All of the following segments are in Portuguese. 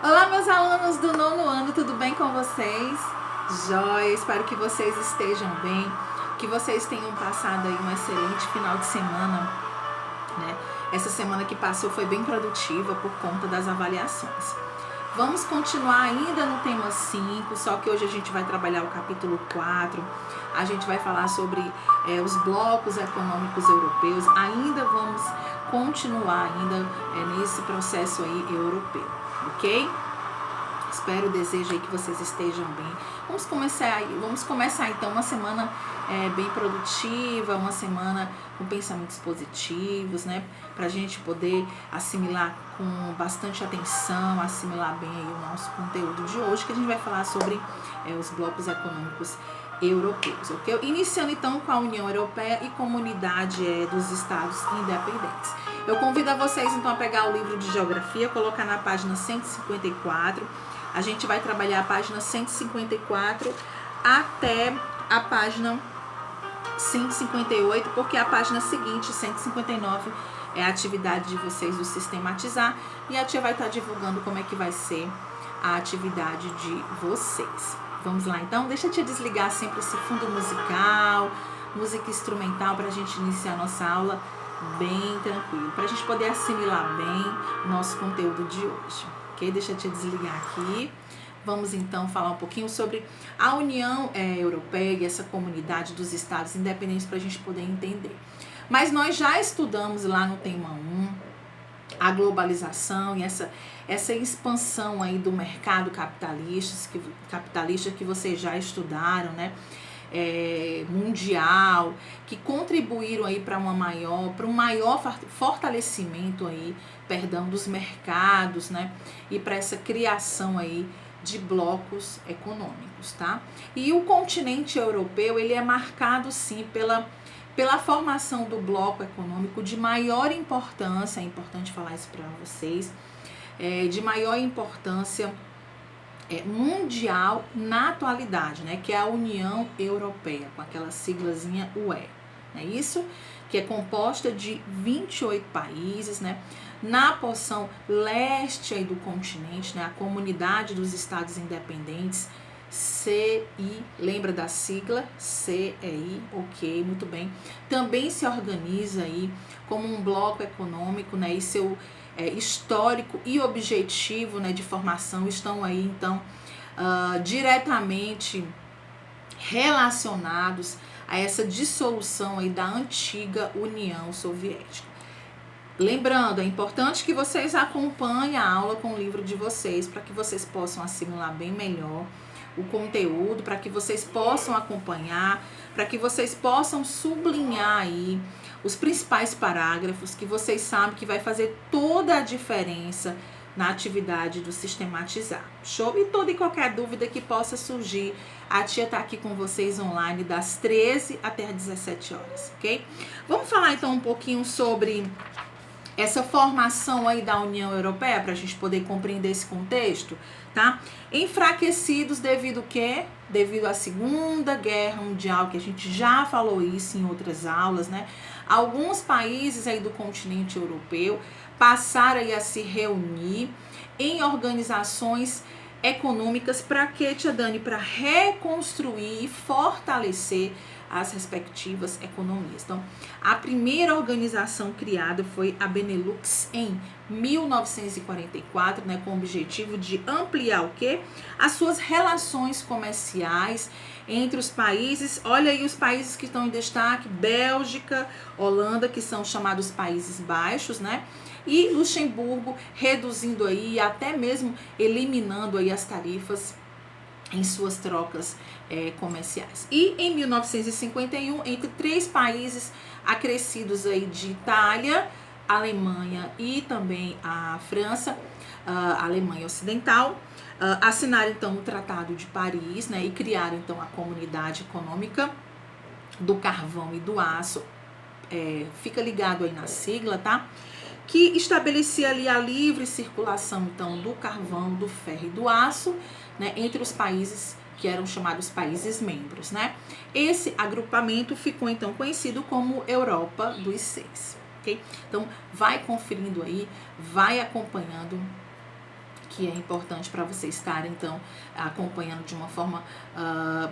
Olá, meus alunos do 9º ano, tudo bem com vocês? Joia, espero que vocês estejam bem, que vocês tenham passado aí um excelente final de semana, né? Essa semana que passou foi bem produtiva por conta das avaliações. Vamos continuar ainda no tema 5, só que hoje a gente vai trabalhar o capítulo 4, a gente vai falar sobre os blocos econômicos europeus, ainda vamos continuar nesse processo aí europeu, ok? Espero, desejo aí que vocês estejam bem. Vamos começar então uma semana bem produtiva, uma semana com pensamentos positivos, né? Pra gente poder assimilar com bastante atenção, assimilar bem aí o nosso conteúdo de hoje, que a gente vai falar sobre os blocos econômicos europeus, ok? Iniciando então com a União Europeia e Comunidade dos Estados Independentes. Eu convido a vocês então a pegar o livro de Geografia, colocar na página 154. A gente vai trabalhar a página 154 até a página 158, porque a página seguinte, 159, é a atividade de vocês do sistematizar, e a tia vai estar divulgando como é que vai ser a atividade de vocês. Vamos lá então? Deixa a tia desligar sempre esse fundo musical, música instrumental, para a gente iniciar a nossa aula bem tranquilo, para a gente poder assimilar bem o nosso conteúdo de hoje. Ok? Deixa a tia desligar aqui. Vamos então falar um pouquinho sobre a União Europeia e essa comunidade dos estados independentes para a gente poder entender. Mas nós já estudamos lá no tema 1 a globalização e essa expansão aí do mercado capitalista que vocês já estudaram, né? Mundial, que contribuíram aí para um maior fortalecimento aí, dos mercados, né? E para essa criação aí de blocos econômicos, tá? E o continente europeu, ele é marcado sim pela formação do bloco econômico de maior importância, é importante falar isso para vocês, de maior importância mundial na atualidade, né, que é a União Europeia, com aquela siglazinha UE, é isso? Que é composta de 28 países, né, na porção leste aí do continente, né, a Comunidade dos Estados Independentes, CI, lembra da sigla? CEI, ok, muito bem. Também se organiza aí como um bloco econômico, né, e seu histórico e objetivo, né, de formação estão aí, então, diretamente relacionados a essa dissolução aí da antiga União Soviética. Lembrando, é importante que vocês acompanhem a aula com o livro de vocês, para que vocês possam assimilar bem melhor o conteúdo, para que vocês possam acompanhar, para que vocês possam sublinhar aí os principais parágrafos, que vocês sabem que vai fazer toda a diferença na atividade do sistematizar. Show? E toda e qualquer dúvida que possa surgir, a tia tá aqui com vocês online das 13 até as 17 horas, ok? Vamos falar então um pouquinho sobre essa formação aí da União Europeia, para a gente poder compreender esse contexto, tá? Enfraquecidos devido ao quê? Devido à Segunda Guerra Mundial, que a gente já falou isso em outras aulas, né? Alguns países aí do continente europeu passaram aí a se reunir em organizações econômicas para quê, tia Dani? Para reconstruir e fortalecer as respectivas economias. Então, a primeira organização criada foi a Benelux em 1944, né, com o objetivo de ampliar o quê? As suas relações comerciais entre os países. Olha aí os países que estão em destaque: Bélgica, Holanda, que são chamados Países Baixos, né? E Luxemburgo, reduzindo aí, até mesmo eliminando aí as tarifas em suas trocas comerciais. E em 1951, entre 3 países acrescidos aí de Itália, Alemanha e também a França, a Alemanha Ocidental, assinaram então o Tratado de Paris, né, e criaram então a Comunidade Econômica do Carvão e do Aço, fica ligado aí na sigla, tá? Que estabelecia ali a livre circulação então do carvão, do ferro e do aço, né, entre os países que eram chamados países membros, né? Esse agrupamento ficou então conhecido como Europa dos Seis, ok? Então vai conferindo aí, vai acompanhando que é importante para vocês estarem, então, acompanhando de uma forma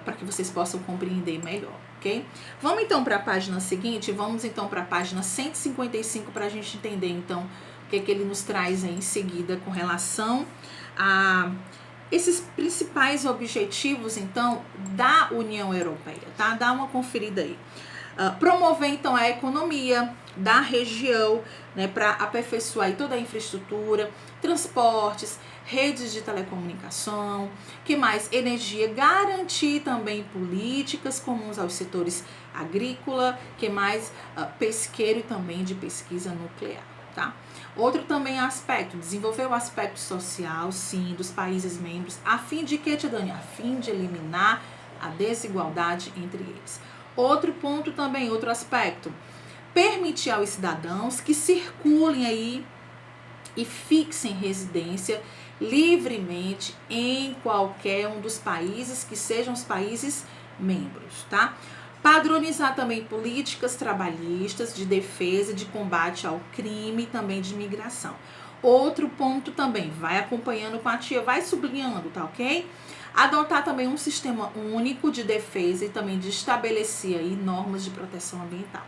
para que vocês possam compreender melhor, ok? Vamos, então, para a página seguinte, vamos, então, para a página 155 para a gente entender, então, o que ele nos traz aí em seguida com relação a esses principais objetivos, então, da União Europeia, tá? Dá uma conferida aí. Promover, então, a economia da região, né, para aperfeiçoar aí toda a infraestrutura, transportes, redes de telecomunicação, que mais? Energia, garantir também políticas comuns aos setores agrícola, que mais? Pesqueiro e também de pesquisa nuclear, tá? Outro também aspecto, desenvolver o aspecto social, sim, dos países membros, a fim de que, Tia Dani? A fim de eliminar a desigualdade entre eles. Outro ponto também, outro aspecto, permitir aos cidadãos que circulem aí e fixem residência livremente em qualquer um dos países que sejam os países membros, tá? Padronizar também políticas trabalhistas de defesa e de combate ao crime e também de imigração. Outro ponto também, vai acompanhando com a tia, vai sublinhando, tá ok? Adotar também um sistema único de defesa e também de estabelecer aí normas de proteção ambiental.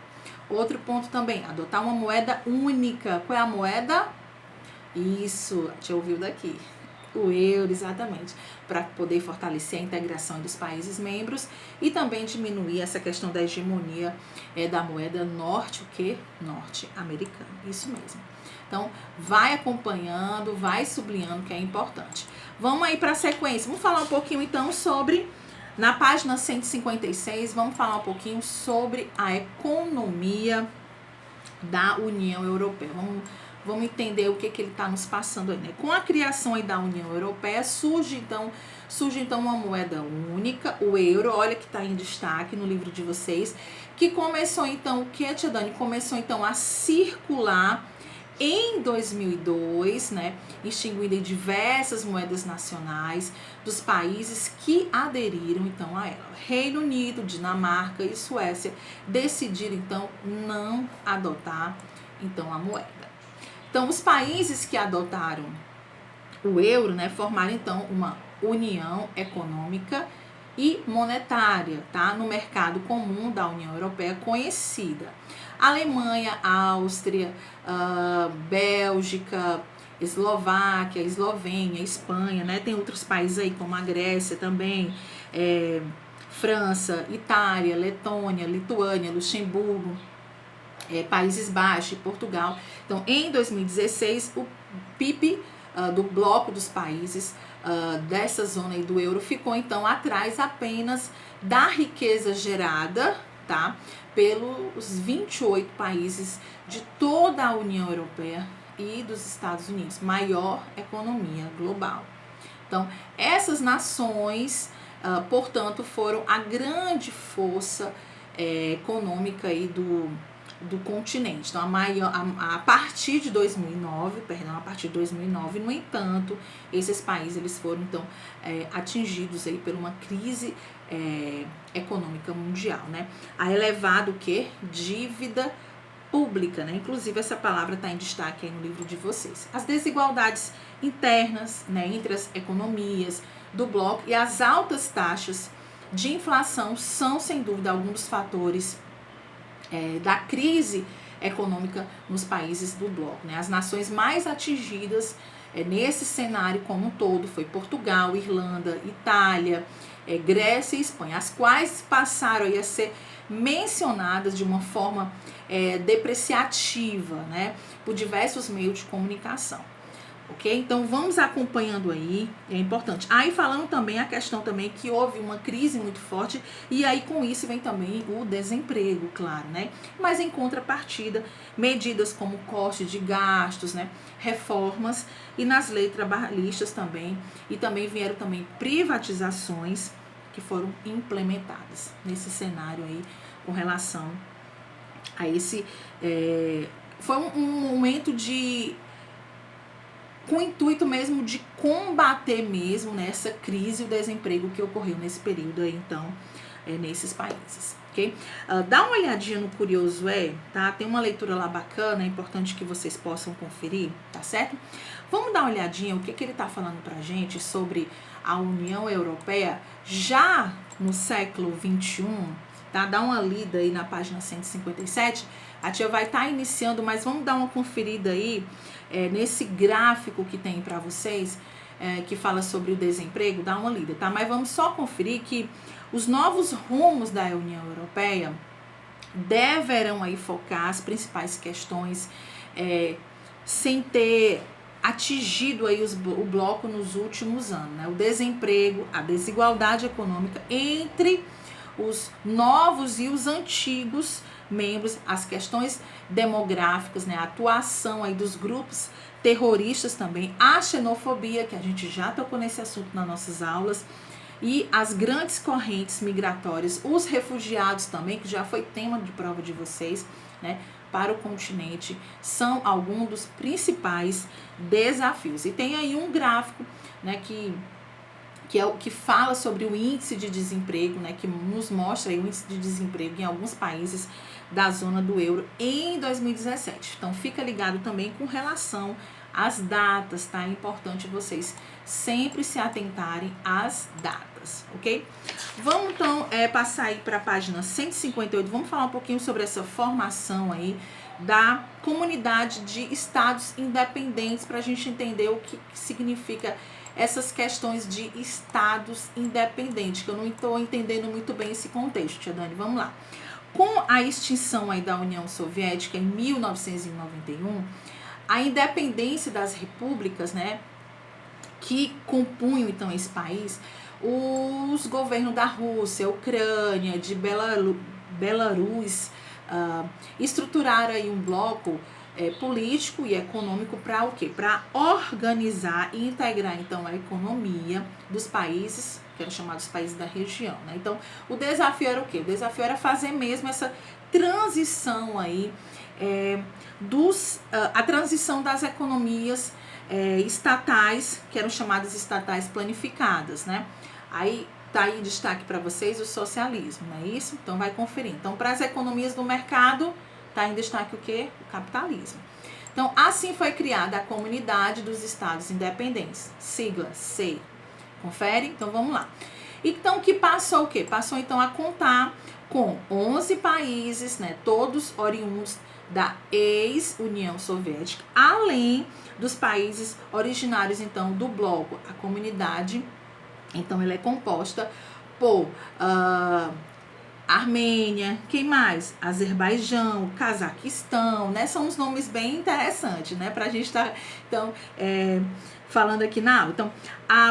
Outro ponto também, adotar uma moeda única. Qual é a moeda? Isso, a tia ouviu daqui. O euro, exatamente, para poder fortalecer a integração dos países membros e também diminuir essa questão da hegemonia da moeda norte-americana. Isso mesmo. Então, vai acompanhando, vai sublinhando que é importante. Vamos aí para a sequência. Vamos falar um pouquinho, então, sobre, na página 156, vamos falar um pouquinho sobre a economia da União Europeia. Vamos entender o que ele está nos passando aí, né? Com a criação aí da União Europeia, surge então uma moeda única, o euro, olha que está em destaque no livro de vocês, que começou então, o que, Tia Dani? Começou então a circular em 2002, né, extinguindo em diversas moedas nacionais dos países que aderiram então a ela. Reino Unido, Dinamarca e Suécia decidiram então não adotar então a moeda. Então, os países que adotaram o euro, né, formaram então uma união econômica e monetária, tá, no mercado comum da União Europeia conhecida. Alemanha, Áustria, Bélgica, Eslováquia, Eslovênia, Espanha, né? Tem outros países aí como a Grécia também, França, Itália, Letônia, Lituânia, Luxemburgo, Países Baixos e Portugal. Então, em 2016, o PIB do bloco dos países dessa zona aí do euro ficou então atrás apenas da riqueza gerada, tá, pelos 28 países de toda a União Europeia e dos Estados Unidos, maior economia global. Então, essas nações, portanto, foram a grande força econômica aí do continente. Então, a partir de 2009, no entanto, esses países eles foram então atingidos aí por uma crise econômica mundial, né? A elevado dívida pública, né? Inclusive essa palavra está em destaque aí no livro de vocês. As desigualdades internas, né, entre as economias do bloco e as altas taxas de inflação são, sem dúvida, alguns dos fatores da crise econômica nos países do bloco, né? As nações mais atingidas nesse cenário como um todo foi Portugal, Irlanda, Itália, Grécia e Espanha, as quais passaram a ser mencionadas de uma forma depreciativa, né, por diversos meios de comunicação. Ok? Então, vamos acompanhando aí, é importante. Aí, falando também a questão também que houve uma crise muito forte e aí com isso vem também o desemprego, claro, né? Mas em contrapartida, medidas como corte de gastos, né? Reformas e nas leis trabalhistas também, e também vieram também privatizações que foram implementadas nesse cenário aí com relação a esse... foi um momento com o intuito mesmo de combater mesmo nessa crise e o desemprego que ocorreu nesse período aí, então, nesses países, ok? Dá uma olhadinha no Curioso tá? Tem uma leitura lá bacana, é importante que vocês possam conferir, tá certo? Vamos dar uma olhadinha o que ele está falando para a gente sobre a União Europeia já no século XXI, tá? Dá uma lida aí na página 157. A tia vai estar iniciando, mas vamos dar uma conferida aí nesse gráfico que tem para vocês, que fala sobre o desemprego, dá uma lida, tá? Mas vamos só conferir que os novos rumos da União Europeia deverão aí focar as principais questões sem ter atingido aí o bloco nos últimos anos, né? O desemprego, a desigualdade econômica entre os novos e os antigos membros, as questões demográficas, né? A atuação aí dos grupos terroristas também, a xenofobia, que a gente já tocou nesse assunto nas nossas aulas, e as grandes correntes migratórias, os refugiados também, que já foi tema de prova de vocês, né? Para o continente, são alguns dos principais desafios. E tem aí um gráfico, né, que é o que fala sobre o índice de desemprego, né, que nos mostra aí o índice de desemprego em alguns países da zona do euro em 2017. Então, fica ligado também com relação às datas, tá? É importante vocês sempre se atentarem às datas, ok? Vamos, então, passar aí para a página 158. Vamos falar um pouquinho sobre essa formação aí da comunidade de estados independentes, para a gente entender o que significa essas questões de estados independentes, que eu não estou entendendo muito bem esse contexto, tia Dani. Vamos lá. Com a extinção aí da União Soviética em 1991, a independência das repúblicas, né, que compunham então esse país, os governos da Rússia, Ucrânia, de Belarus, estruturaram aí um bloco político e econômico para o quê? Para organizar e integrar então a economia dos países, que eram chamados países da região, né? Então, o desafio era o quê? O desafio era fazer mesmo essa transição aí, a transição das economias estatais, que eram chamadas estatais planificadas, né? Aí tá aí em destaque para vocês o socialismo, não é isso? Então vai conferir. Então, para as economias do mercado, tá em destaque o quê? O capitalismo. Então, assim foi criada a Comunidade dos Estados Independentes, sigla CEI. Confere? Então, vamos lá. Então, que passou o quê? Passou, então, a contar com 11 países, né? Todos oriundos da ex-União Soviética, além dos países originários, então, do bloco. A comunidade, então, ela é composta por Armênia, quem mais? Azerbaijão, Cazaquistão, né? São uns nomes bem interessantes, né? Pra gente estar, então, falando aqui na aula. Então,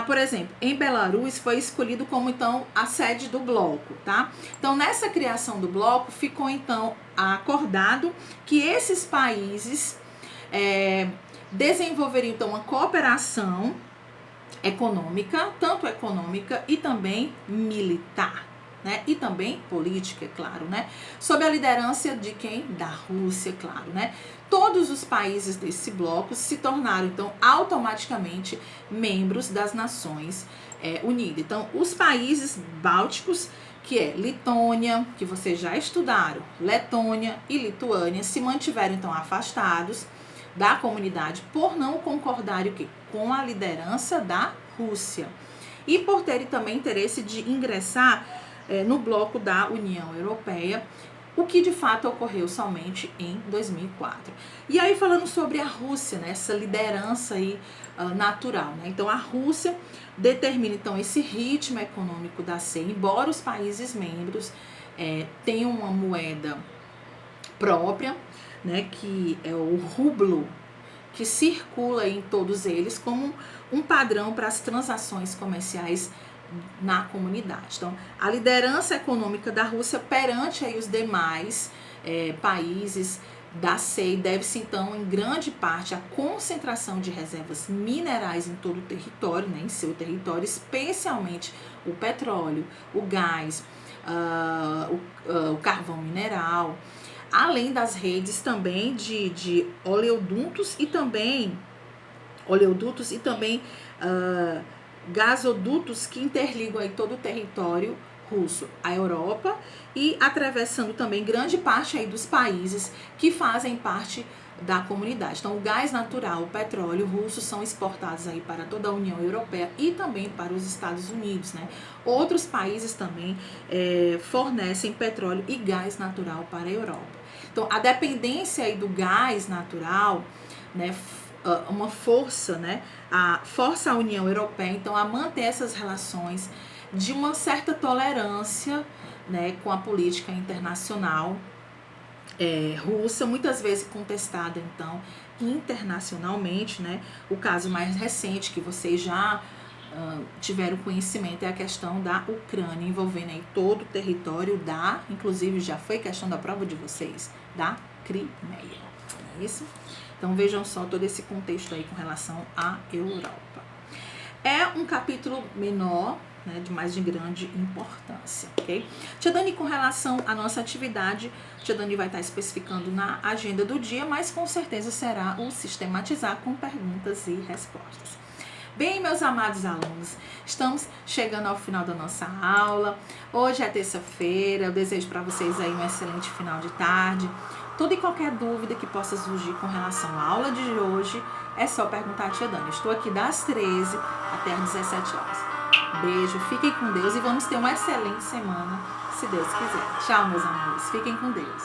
por exemplo, em Belarus foi escolhido como, então, a sede do bloco, tá? Então, nessa criação do bloco, ficou, então, acordado que esses países desenvolveriam, então, uma cooperação econômica, tanto econômica e também militar, né? E também política, é claro, né? Sob a liderança de quem? Da Rússia, claro, né? Todos os países desse bloco se tornaram, então, automaticamente membros das Nações Unidas. Então, os países bálticos, que é Letônia, que vocês já estudaram, Letônia e Lituânia, se mantiveram, então, afastados da comunidade por não concordarem o quê? Com a liderança da Rússia. E por terem também interesse de ingressar no bloco da União Europeia, o que de fato ocorreu somente em 2004. E aí, falando sobre a Rússia, né, essa liderança aí, natural, né? Então, a Rússia determina, então, esse ritmo econômico da CEI, embora os países membros tenham uma moeda própria, né, que é o rublo, que circula em todos eles como um padrão para as transações comerciais na comunidade. Então, a liderança econômica da Rússia perante aí os demais países da CEI deve-se, então, em grande parte, à concentração de reservas minerais em todo o território, né, em seu território, especialmente o petróleo, o gás, o carvão mineral, além das redes também de oleodutos e também gasodutos que interligam aí todo o território russo à Europa e atravessando também grande parte aí dos países que fazem parte da comunidade. Então, o gás natural, o petróleo russo são exportados aí para toda a União Europeia e também para os Estados Unidos, né? Outros países também fornecem petróleo e gás natural para a Europa. Então, a dependência aí do gás natural, né, uma força, né, força a União Europeia, então, a manter essas relações de uma certa tolerância, né, com a política internacional russa, muitas vezes contestada, então, internacionalmente, né? O caso mais recente que vocês já tiveram conhecimento é a questão da Ucrânia, envolvendo aí todo o território inclusive já foi questão da prova de vocês, da Crimeia, é isso? Então vejam só todo esse contexto aí com relação à Europa. É um capítulo menor, né, mas de grande importância, ok? Tia Dani, com relação à nossa atividade, Tia Dani vai estar especificando na agenda do dia, mas com certeza será o sistematizar com perguntas e respostas. Bem, meus amados alunos, estamos chegando ao final da nossa aula. Hoje é terça-feira, eu desejo para vocês aí um excelente final de tarde. Toda e qualquer dúvida que possa surgir com relação à aula de hoje, é só perguntar a Tia Dani. Estou aqui das 13 até as 17 horas. Beijo, fiquem com Deus e vamos ter uma excelente semana, se Deus quiser. Tchau, meus amores. Fiquem com Deus.